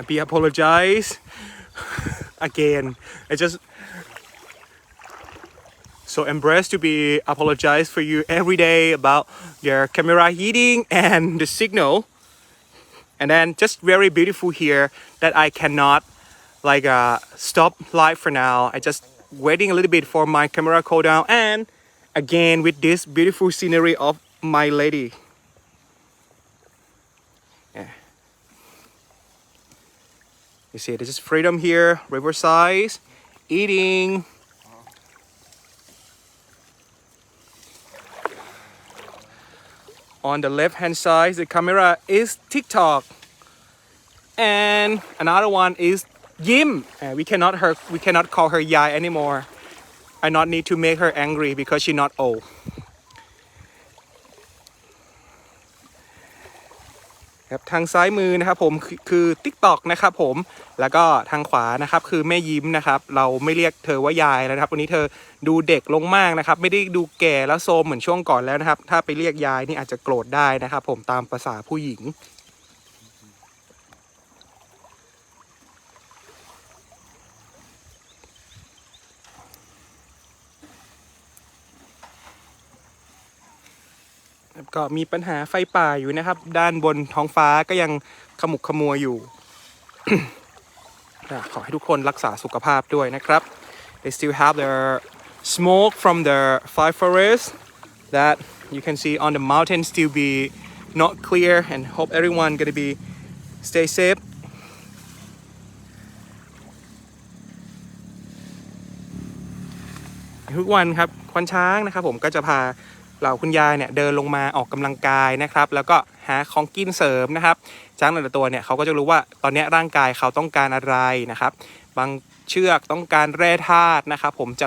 be apologize again. I just so embarrassed to be apologize for you every day about your camera heating and the signal, and then just very beautiful here that I cannot stop live for now. I just waiting a little bit for my camera cool down, and again with this beautiful scenery of my lady. You see, there's just freedom here, riverside, eating. On the left hand side, the camera is TikTok, and another one is Yim. We cannot call her Yai anymore. I not need to make her angry because she's not old. ครับทางซ้ายมือนะครับผมคือ TikTok นะครับผมแล้วก็ทางขวานะครับคือแม่ยิ้มนะครับเราไม่เรียกเธอว่ายายแล้วนะครับวันนี้เธอดูเด็กลงมากนะครับไม่ได้ดูแก่แล้วโซมเหมือนช่วงก่อนแล้วนะครับถ้าไปเรียกยายนี่อาจจะโกรธได้นะครับผมตามภาษาผู้หญิงก็มีปัญหาไฟป่าอยู่นะครับด้านบนท้องฟ้าก็ยังขมุกขมัวอยู่ ขอให้ทุกคนรักษาสุขภาพด้วยนะครับ They still have their smoke from the fire forest that you can see on the mountain still be not clear, and hope everyone gonna be stay safe. ทุกวันครับควานช้างนะครับผมก็จะพาเหล่าคุณยายเนี่ยเดินลงมาออกกำลังกายนะครับแล้วก็หาของกินเสริมนะครับช้างแต่ละตัวเนี่ยเขาก็จะรู้ว่าตอนนี้ร่างกายเขาต้องการอะไรนะครับบางเชือกต้องการแร่ธาตุนะครับผมจะ